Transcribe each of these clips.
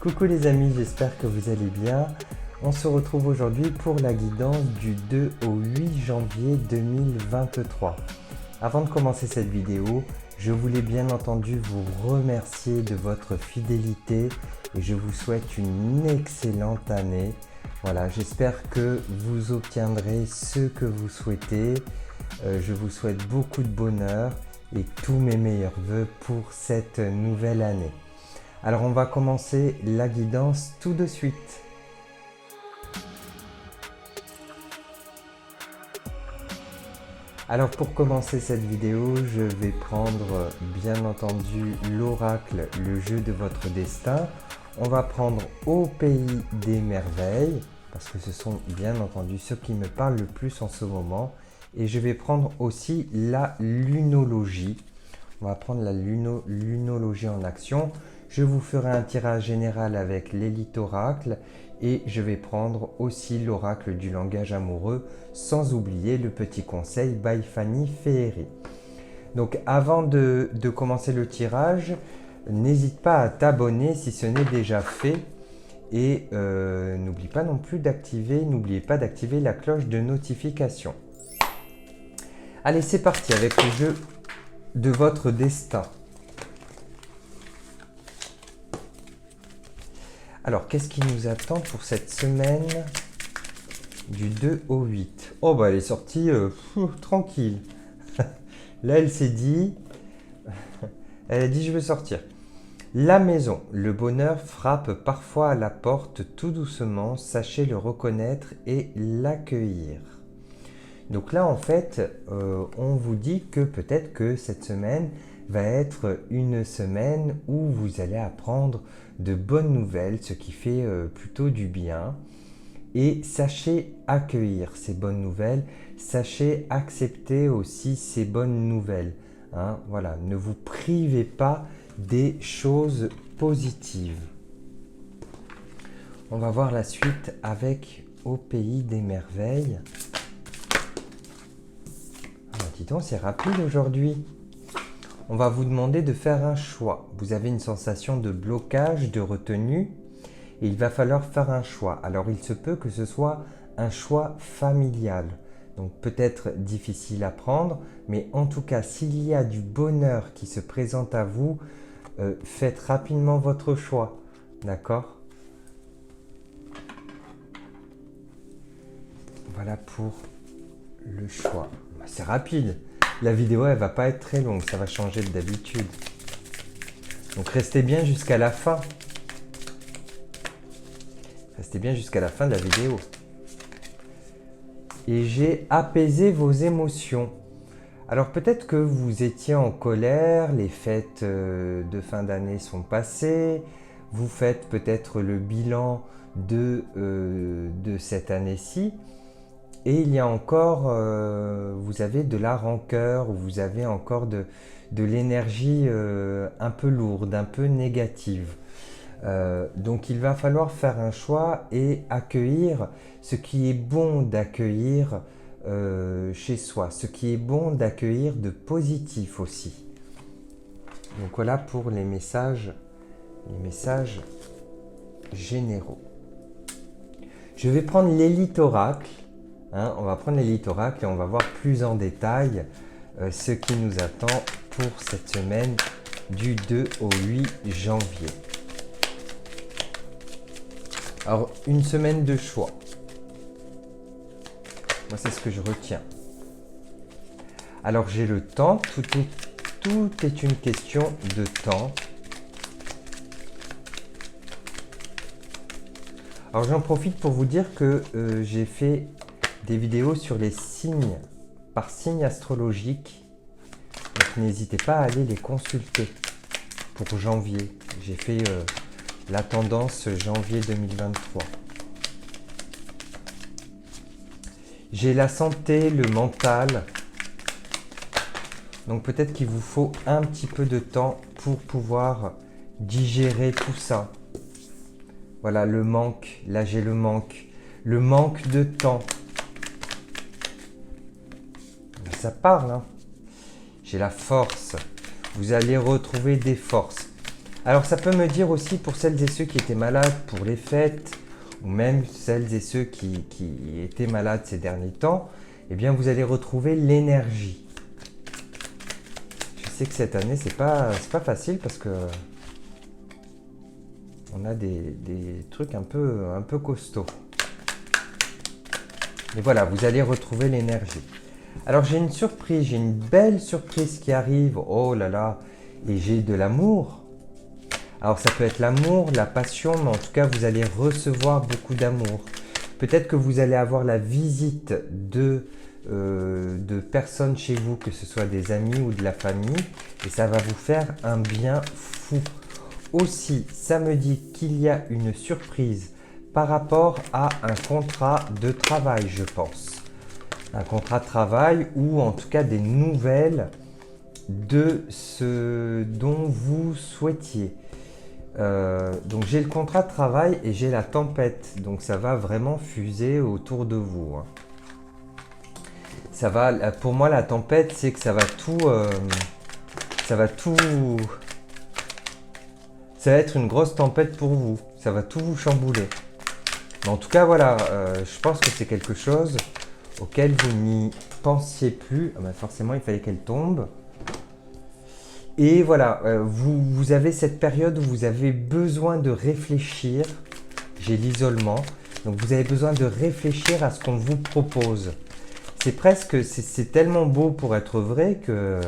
Coucou les amis, j'espère que vous allez bien. On se retrouve aujourd'hui pour la guidance du 2 au 8 janvier 2023. Avant de commencer cette vidéo, je voulais bien entendu vous remercier de votre fidélité et je vous souhaite une excellente année. Voilà, j'espère que vous obtiendrez ce que vous souhaitez. Je vous souhaite beaucoup de bonheur et tous mes meilleurs vœux pour cette nouvelle année. Alors on va commencer la guidance tout de suite. Alors pour commencer cette vidéo, je vais prendre bien entendu l'oracle, le jeu de votre destin. On va prendre au pays des merveilles, parce que ce sont bien entendu ceux qui me parlent le plus en ce moment. Et je vais prendre aussi la lunologie. On va prendre la lunologie en action. Je vous ferai un tirage général avec l'élite oracle et je vais prendre aussi l'oracle du langage amoureux, sans oublier le petit conseil by Fanny Féerie. Donc avant de commencer le tirage, n'hésite pas à t'abonner si ce n'est déjà fait et n'oubliez pas d'activer la cloche de notification. Allez, c'est parti avec le jeu de votre destin. Alors, qu'est-ce qui nous attend pour cette semaine du 2 au 8? Oh, bah elle est sortie tranquille. Là, elle s'est dit, elle a dit je veux sortir. La maison, le bonheur frappe parfois à la porte tout doucement, sachez le reconnaître et l'accueillir. Donc là, en fait, on vous dit que peut-être que cette semaine va être une semaine où vous allez apprendre de bonnes nouvelles, ce qui fait plutôt du bien. Et sachez accueillir ces bonnes nouvelles, sachez accepter aussi ces bonnes nouvelles. Hein, voilà, ne vous privez pas des choses positives. On va voir la suite avec Au pays des merveilles. Dis donc, c'est rapide aujourd'hui. On va vous demander de faire un choix. Vous avez une sensation de blocage, de retenue, et il va falloir faire un choix. Alors, il se peut que ce soit un choix familial. Donc, peut-être difficile à prendre, mais en tout cas, s'il y a du bonheur qui se présente à vous, faites rapidement votre choix. D'accord ? Voilà pour le choix. C'est rapide. La vidéo, elle va pas être très longue. Ça va changer de d'habitude. Donc, restez bien jusqu'à la fin. Restez bien jusqu'à la fin de la vidéo. Et j'ai apaisé vos émotions. Alors, peut-être que vous étiez en colère. Les fêtes de fin d'année sont passées. Vous faites peut-être le bilan de cette année-ci. Et il y a encore, vous avez de la rancœur, ou vous avez encore de l'énergie un peu lourde, un peu négative. Donc il va falloir faire un choix et accueillir ce qui est bon d'accueillir chez soi, ce qui est bon d'accueillir de positif aussi. Donc voilà pour les messages généraux. Je vais prendre l'élite oracle. Hein, on va prendre l'élite oracle et on va voir plus en détail ce qui nous attend pour cette semaine du 2 au 8 janvier. Alors, une semaine de choix. Moi, c'est ce que je retiens. Alors, j'ai le temps. Tout est une question de temps. Alors, j'en profite pour vous dire que j'ai fait des vidéos sur les signes par signe astrologique. Donc n'hésitez pas à aller les consulter pour janvier. J'ai fait la tendance janvier 2023. J'ai la santé, le mental. Donc peut-être qu'il vous faut un petit peu de temps pour pouvoir digérer tout ça. Voilà, le manque. Là, j'ai le manque de temps. Ça parle, hein. J'ai la force. Vous allez retrouver des forces. Alors ça peut me dire aussi pour celles et ceux qui étaient malades pour les fêtes, ou même celles et ceux qui étaient malades ces derniers temps, eh bien vous allez retrouver l'énergie. Je sais que cette année c'est pas facile parce que on a des trucs un peu costauds. Mais voilà, vous allez retrouver l'énergie. Alors j'ai une surprise, j'ai une belle surprise qui arrive. Oh là là, et j'ai de l'amour. Alors ça peut être l'amour, la passion, mais en tout cas vous allez recevoir beaucoup d'amour. Peut-être que vous allez avoir la visite de personnes chez vous, que ce soit des amis ou de la famille, et ça va vous faire un bien fou. Aussi, ça me dit qu'il y a une surprise par rapport à un contrat de travail, je pense. Un contrat de travail ou en tout cas des nouvelles de ce dont vous souhaitiez. Donc j'ai le contrat de travail et j'ai la tempête, donc ça va vraiment fuser autour de vous. Ça va, pour moi la tempête c'est que ça va être une grosse tempête pour vous, ça va tout vous chambouler. Mais en tout cas voilà, je pense que c'est quelque chose auquel vous n'y pensiez plus. Ah ben forcément il fallait qu'elle tombe. Et voilà, vous avez cette période où vous avez besoin de réfléchir. J'ai l'isolement. Donc vous avez besoin de réfléchir à ce qu'on vous propose. C'est presque, c'est tellement beau pour être vrai que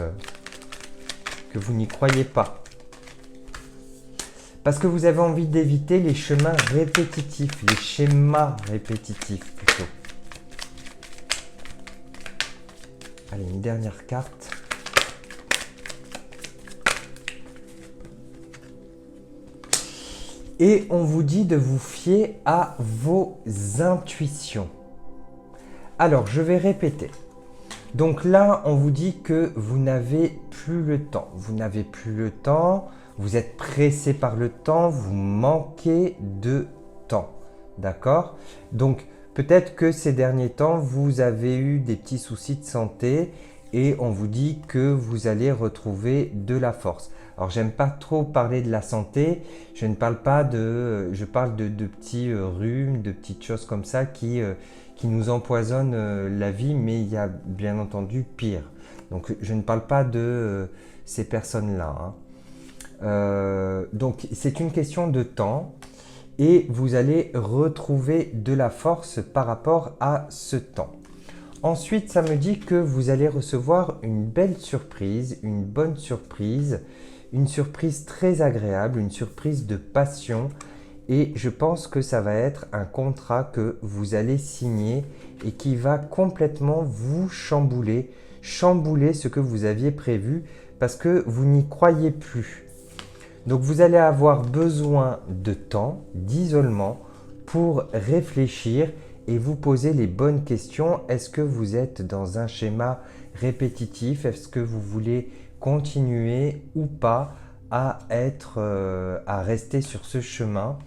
vous n'y croyez pas. Parce que vous avez envie d'éviter les chemins répétitifs, les schémas répétitifs plutôt. Allez, une dernière carte. Et on vous dit de vous fier à vos intuitions. Alors, je vais répéter. Donc là, on vous dit que vous n'avez plus le temps. Vous n'avez plus le temps, vous êtes pressé par le temps, vous manquez de temps. D'accord? Donc, peut-être que ces derniers temps, vous avez eu des petits soucis de santé et on vous dit que vous allez retrouver de la force. Alors, j'aime pas trop parler de la santé, je ne parle pas je parle de petits rhumes, de petites choses comme ça qui nous empoisonnent la vie, mais il y a bien entendu pire. Donc, je ne parle pas de ces personnes-là. Donc, c'est une question de temps et vous allez retrouver de la force par rapport à ce temps. Ensuite, ça me dit que vous allez recevoir une belle surprise, une bonne surprise, une surprise très agréable, une surprise de passion. Et je pense que ça va être un contrat que vous allez signer et qui va complètement vous chambouler ce que vous aviez prévu parce que vous n'y croyez plus. Donc vous allez avoir besoin de temps, d'isolement pour réfléchir et vous poser les bonnes questions. Est-ce que vous êtes dans un schéma répétitif? Est-ce que vous voulez continuer ou pas à rester sur ce chemin?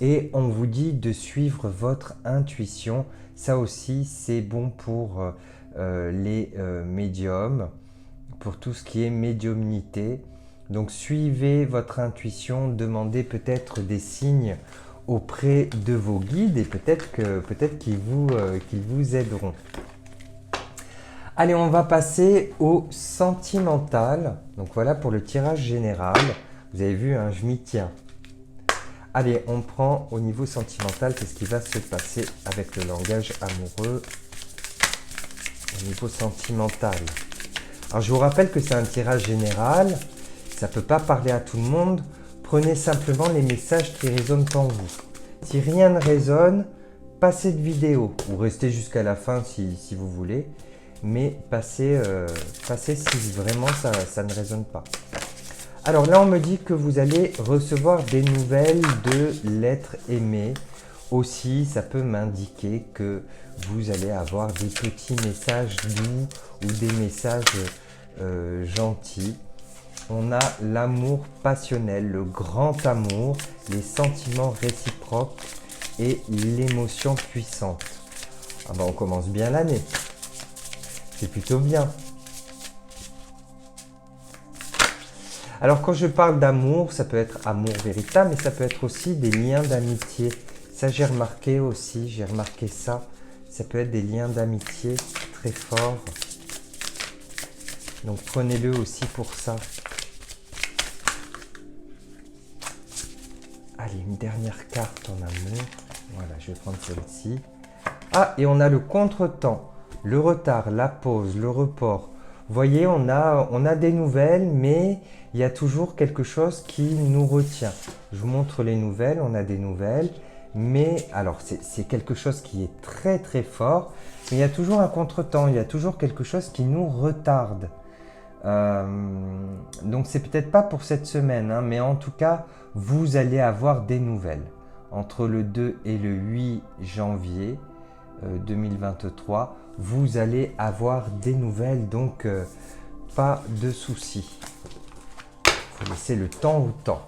Et on vous dit de suivre votre intuition. Ça aussi, c'est bon pour les médiums, pour tout ce qui est médiumnité. Donc suivez votre intuition, demandez peut-être des signes auprès de vos guides et peut-être qu'ils vous aideront. Allez, on va passer au sentimental. Donc voilà pour le tirage général. Vous avez vu, hein, je m'y tiens. Allez, on prend au niveau sentimental, qu'est-ce qui va se passer avec le langage amoureux au niveau sentimental. Alors je vous rappelle que c'est un tirage général. Ça ne peut pas parler à tout le monde. Prenez simplement les messages qui résonnent en vous. Si rien ne résonne, passez de vidéo ou restez jusqu'à la fin si vous voulez. Mais passez si vraiment ça ne résonne pas. Alors là, on me dit que vous allez recevoir des nouvelles de l'être aimé. Aussi, ça peut m'indiquer que vous allez avoir des petits messages doux ou des messages gentils. On a l'amour passionnel, le grand amour, les sentiments réciproques et l'émotion puissante. Ah ben, on commence bien l'année. C'est plutôt bien. Alors quand je parle d'amour, ça peut être amour véritable, mais ça peut être aussi des liens d'amitié. Ça j'ai remarqué aussi, j'ai remarqué ça. Ça peut être des liens d'amitié très forts. Donc prenez-le aussi pour ça. Allez, une dernière carte en amour. Voilà, je vais prendre celle-ci. Ah, et on a le contretemps, le retard, la pause, le report. Vous voyez, on a des nouvelles, mais il y a toujours quelque chose qui nous retient. Je vous montre les nouvelles, on a des nouvelles, mais alors c'est quelque chose qui est très très fort, mais il y a toujours un contretemps, il y a toujours quelque chose qui nous retarde. Donc c'est peut-être pas pour cette semaine, hein, mais en tout cas, vous allez avoir des nouvelles. Entre le 2 et le 8 janvier 2023, vous allez avoir des nouvelles, donc pas de soucis. Il faut laisser le temps au temps.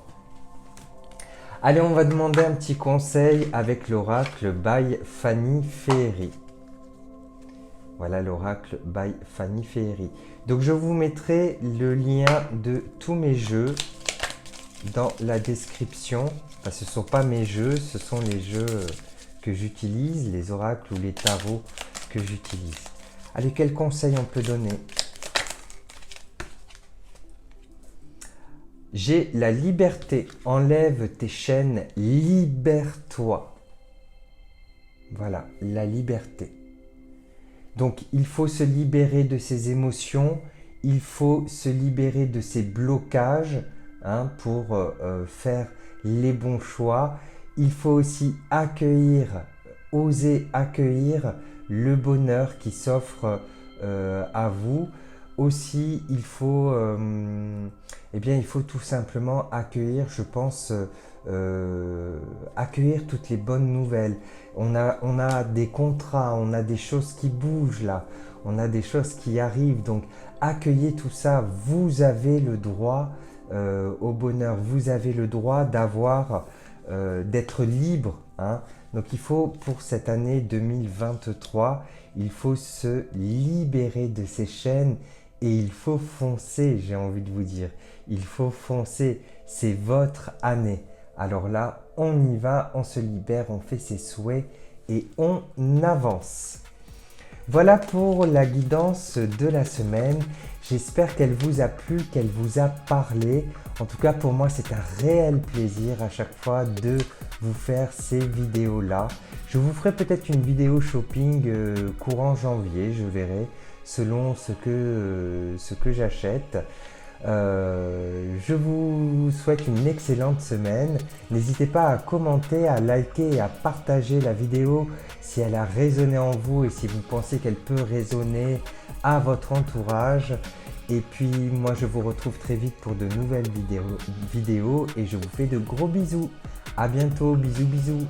Allez, on va demander un petit conseil avec l'oracle by Fanny Féerie. Voilà l'oracle by Fanny Féerie. Donc je vous mettrai le lien de tous mes jeux dans la description. Enfin, ce ne sont pas mes jeux, ce sont les jeux que j'utilise, les oracles ou les tarots que j'utilise. Allez, quel conseil on peut donner? J'ai la liberté, enlève tes chaînes, libère-toi. Voilà, la liberté. Donc, il faut se libérer de ses émotions, il faut se libérer de ses blocages hein, pour faire les bons choix. Il faut aussi accueillir, oser accueillir le bonheur qui s'offre à vous. Aussi, il faut tout simplement accueillir, je pense, accueillir toutes les bonnes nouvelles. On a des contrats, on a des choses qui bougent là, on a des choses qui arrivent. Donc, accueillez tout ça. Vous avez le droit au bonheur. Vous avez le droit d'être libre. Hein. Donc, il faut, pour cette année 2023, il faut se libérer de ces chaînes et il faut foncer, j'ai envie de vous dire. Il faut foncer. C'est votre année. Alors là, on y va, on se libère, on fait ses souhaits et on avance. Voilà pour la guidance de la semaine. J'espère qu'elle vous a plu, qu'elle vous a parlé. En tout cas, pour moi, c'est un réel plaisir à chaque fois de vous faire ces vidéos-là. Je vous ferai peut-être une vidéo shopping courant janvier, je verrai, selon ce que j'achète. Je vous souhaite une excellente semaine. N'hésitez pas à commenter, à liker et à partager la vidéo si elle a résonné en vous et si vous pensez qu'elle peut résonner à votre entourage. Et puis moi je vous retrouve très vite pour de nouvelles vidéos et je vous fais de gros bisous. À bientôt, bisous bisous.